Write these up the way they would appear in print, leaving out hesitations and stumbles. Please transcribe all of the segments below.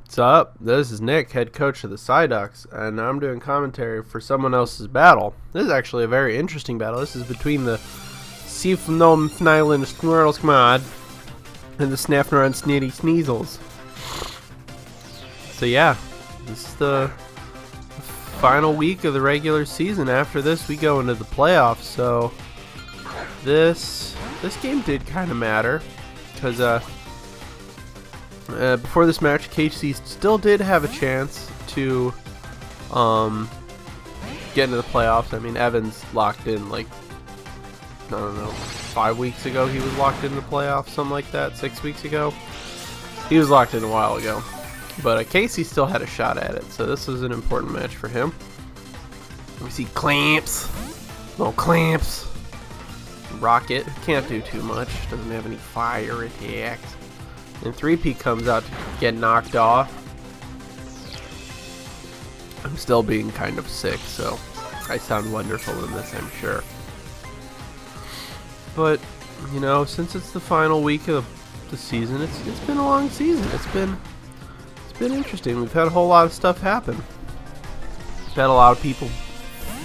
What's up? This is Nick, head coach of the Psyducks, and I'm doing commentary for someone else's battle. This is actually a very interesting battle. This is between the Seafoam Island Squirtle Squad and the Saffron City Sneasels. So yeah, this is the final week of the regular season. After this, we go into the playoffs. So this game did kind of matter because before this match, KC still did have a chance to get into the playoffs. I mean, Evans locked in like, I don't know, 5 weeks ago he was locked in the playoffs, something like that, 6 weeks ago. He was locked in a while ago. But Casey still had a shot at it, so this was an important match for him. We see Clamps. No Clamps. Rocket. Can't do too much. Doesn't have any fire attacks. And 3P comes out to get knocked off. I'm still being kind of sick, so I sound wonderful in this, I'm sure. But, you know, since it's the final week of the season, it's been a long season. It's been interesting. We've had a whole lot of stuff happen. We've had a lot of people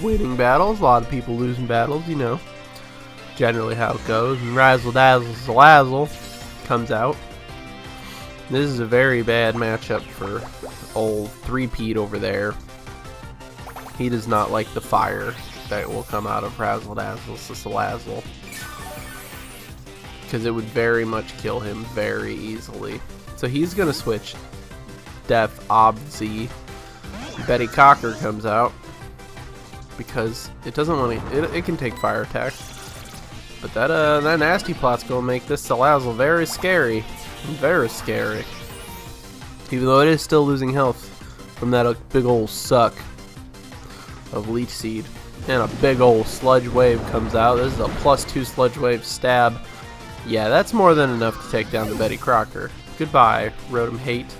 winning battles, a lot of people losing battles, you know. Generally how it goes. And Razzle Dazzle Salazzle comes out. This is a very bad matchup for old 3Pete over there. He does not like the fire that will come out of Razzle Dazzle Salazzle, because it would very much kill him very easily. So he's going to switch Death Obzy. Betty Cocker comes out because it doesn't want to. It can take fire attacks, but that nasty plot's going to make this Salazzle very scary. Very scary. Even though it is still losing health from that big old suck of Leech Seed. And a big old Sludge Wave comes out. This is a +2 Sludge Wave stab. Yeah, that's more than enough to take down the Betty Crocker. Goodbye, Rotom Hate.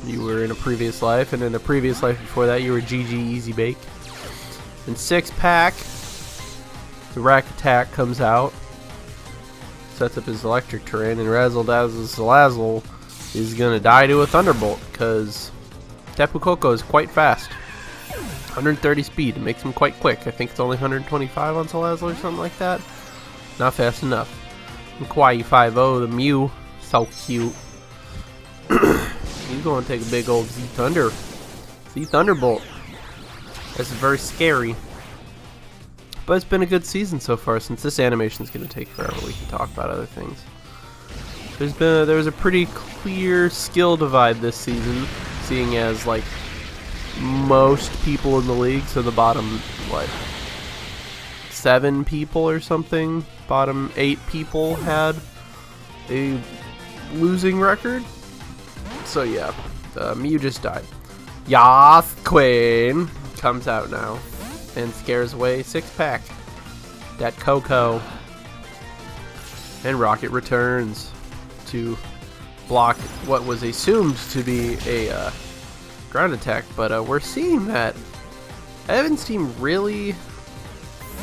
You were in a previous life, and in a previous life before that, you were GG Easy Bake. And 6-pack, the Rack Attack comes out. Sets up his electric terrain, and Razzle Dazzle Salazzle is gonna die to a Thunderbolt because Tapu Koko is quite fast. 130 speed, it makes him quite quick. I think it's only 125 on Salazzle or something like that. Not fast enough. And Kawaii 5-0, the Mew, so cute. He's gonna take a big old Z Thunderbolt. This is very scary. But it's been a good season so far. Since this animation is going to take forever, we can talk about other things. There was a pretty clear skill divide this season, seeing as like most people in the league, so the bottom 7 people or something, bottom 8 people had a losing record. So yeah, Mew just died. Yas Queen comes out now and scares away 6-pack. Dat Coco. And Rocket returns to block what was assumed to be a ground attack, but we're seeing that Evan's team really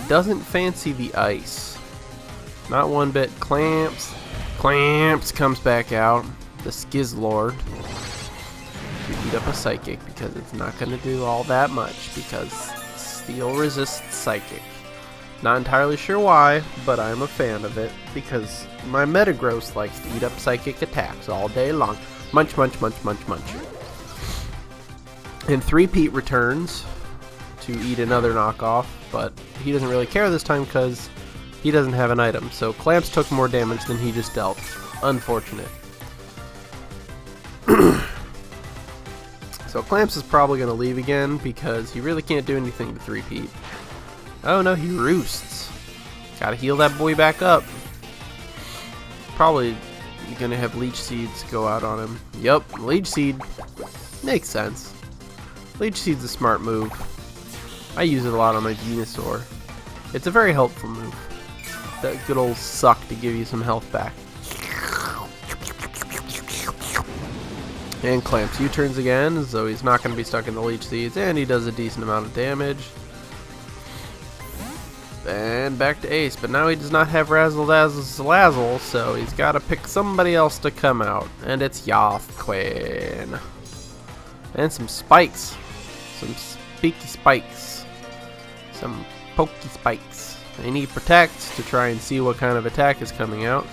doesn't fancy the ice. Not one bit. Clamps comes back out. The Skizzlord. Beat up a Psychic because it's not going to do all that much because Steel resists Psychic. Not entirely sure why, but I'm a fan of it because my Metagross likes to eat up Psychic attacks all day long. Munch, munch, munch, munch, munch. And 3Pete returns to eat another knockoff, but he doesn't really care this time because he doesn't have an item. So Clamps took more damage than he just dealt. Unfortunate. So Clamps is probably going to leave again because he really can't do anything to 3Pete. Oh no, he roosts. Gotta heal that boy back up. Probably going to have Leech Seeds go out on him. Yup, Leech Seed. Makes sense. Leech Seed's a smart move. I use it a lot on my Venusaur. It's a very helpful move. That good old suck to give you some health back. And Clamps U-turns again, so he's not going to be stuck in the Leech Seeds, and he does a decent amount of damage. and back to Ace. But now he does not have Razzle Dazzle Slazzle, so he's got to pick somebody else to come out. And it's Yoth Queen. And some spikes. Some speaky spikes. Some pokey spikes. And he protects to try and see what kind of attack is coming out.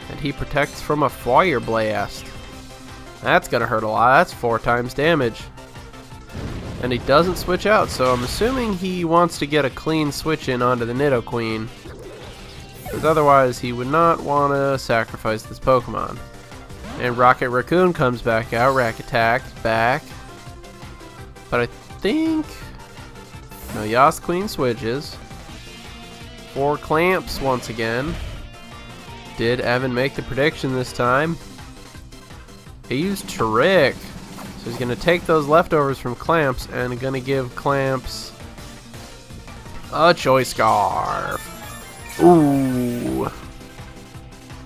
And he protects from a Fire Blast. That's going to hurt a lot. That's 4 times damage. And he doesn't switch out, so I'm assuming he wants to get a clean switch in onto the Nidoqueen. Because otherwise he would not want to sacrifice this Pokemon. And Rocket Raccoon comes back out. Rack Attack back. But I think... no, Yas Queen switches. 4 Clamps once again. Did Evan make the prediction this time? He used Trick. So he's going to take those leftovers from Clamps and going to give Clamps a Choice Scarf. Ooh.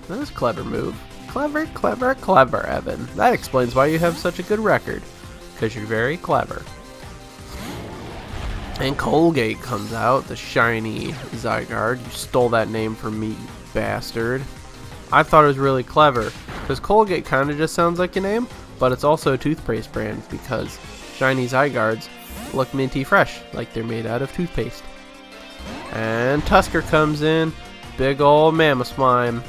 That was a clever move. Clever, clever, clever, Evan. That explains why you have such a good record. Because you're very clever. And Colgate comes out, the shiny Zygarde. You stole that name from me, bastard. I thought it was really clever. Because Colgate kind of just sounds like a name. But it's also a toothpaste brand because shiny Zygardes look minty fresh, like they're made out of toothpaste. And Tusker comes in, big ol' Mamoswine.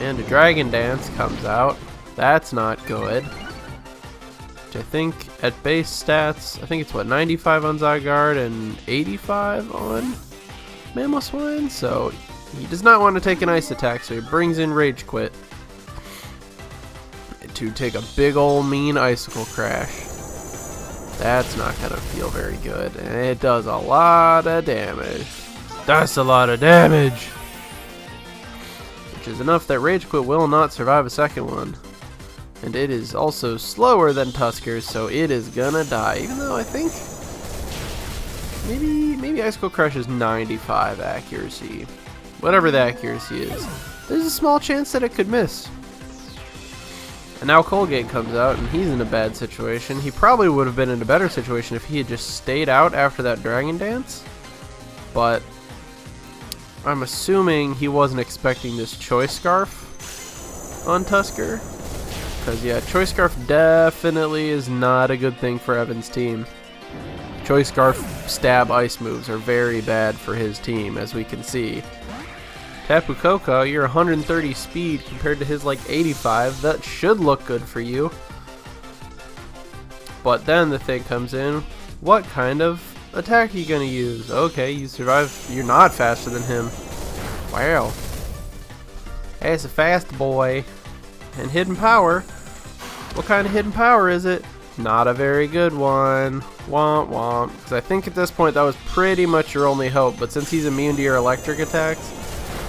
And a Dragon Dance comes out. That's not good. Which I think at base stats, I think it's what, 95 on Zygarde and 85 on Mamoswine. So he does not want to take an ice attack, so he brings in Rage Quit to take a big ol' mean Icicle Crash. That's not gonna feel very good, and it does a lot of damage. That's a lot of damage! Which is enough that Rage Quit will not survive a second one. And it is also slower than Tusker's, so it is gonna die, even though I think maybe Icicle Crush is 95 accuracy. Whatever the accuracy is. There's a small chance that it could miss. And now Colgate comes out, and he's in a bad situation. He probably would have been in a better situation if he had just stayed out after that Dragon Dance. But I'm assuming he wasn't expecting this Choice Scarf on Tusker. Because, yeah, Choice Scarf definitely is not a good thing for Evan's team. Choice Scarf stab ice moves are very bad for his team, as we can see. Tapu Koko, you're 130 speed compared to his like 85. That should look good for you. But then the thing comes in, what kind of attack are you going to use? Okay, you survive. You're not faster than him. Wow. That's a fast boy. And Hidden Power. What kind of Hidden Power is it? Not a very good one. Womp womp. Because I think at this point that was pretty much your only hope. But since he's immune to your electric attacks,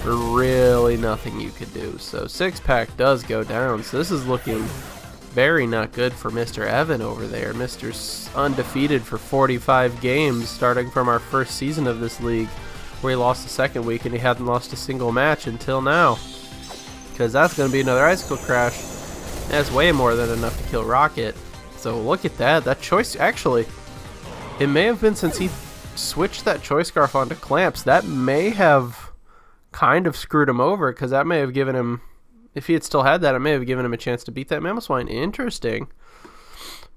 really nothing you could do. So 6-pack does go down. So this is looking very not good for Mr. Evan over there. Mr. Undefeated for 45 games starting from our first season of this league, where he lost the second week and he hadn't lost a single match until now. Because that's going to be another Icicle Crash. That's way more than enough to kill Rocket. So look at that. That choice, actually, it may have been since he switched that Choice Scarf onto Clamps, that may have kind of screwed him over, because that may have given him, if he had still had that, it may have given him a chance to beat that Mamoswine. Interesting.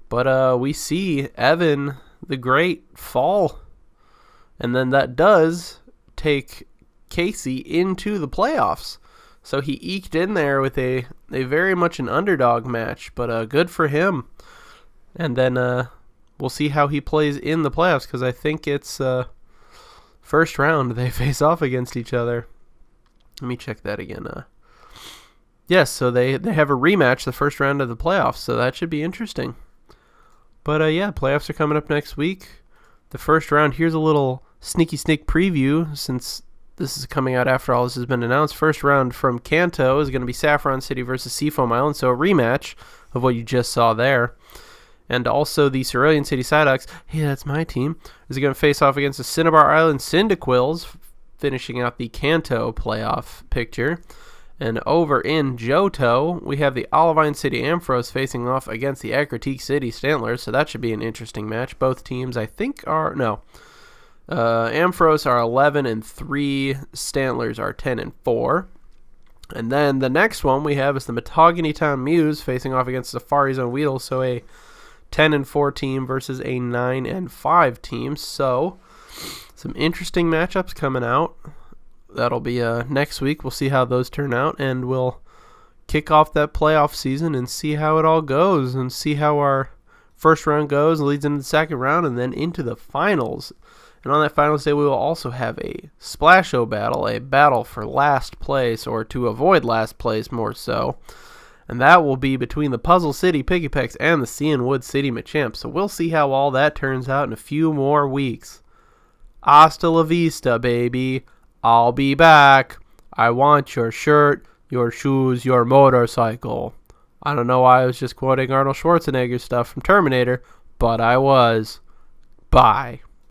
But we see Evan the Great fall, and then that does take Casey into the playoffs. So he eked in there with a very much an underdog match, but good for him. And then we'll see how he plays in the playoffs, because I think it's first round they face off against each other. Let me check that again. Yes, so they have a rematch the first round of the playoffs, so that should be interesting. But yeah, playoffs are coming up next week. The first round, here's a little sneak preview, since this is coming out after all this has been announced. First round from Kanto is going to be Saffron City versus Seafoam Island, so a rematch of what you just saw there. And also the Cerulean City Psyducks, hey, that's my team, is going to face off against the Cinnabar Island Cyndaquils, finishing out the Kanto playoff picture. And over in Johto, we have the Olivine City Ampharos facing off against the Ecruteak City Stantlers, so that should be an interesting match. Both teams, I think, are... no. Ampharos are 11-3. Stantlers are 10-4. And then the next one we have is the Mahogany Town Mews facing off against Safari Zone Weedle. So a 10-4 team versus a 9-5 team. So some interesting matchups coming out. That'll be next week. We'll see how those turn out, and we'll kick off that playoff season and see how it all goes, and see how our first round goes and leads into the second round and then into the finals. And on that finals day, we will also have a Splash-O battle, a battle for last place, or to avoid last place more so. And that will be between the Puzzle City Piggypex and the Sea and Wood City Machamps. So we'll see how all that turns out in a few more weeks. Hasta la vista, baby. I'll be back. I want your shirt, your shoes, your motorcycle. I don't know why I was just quoting Arnold Schwarzenegger stuff from Terminator, but I was. Bye.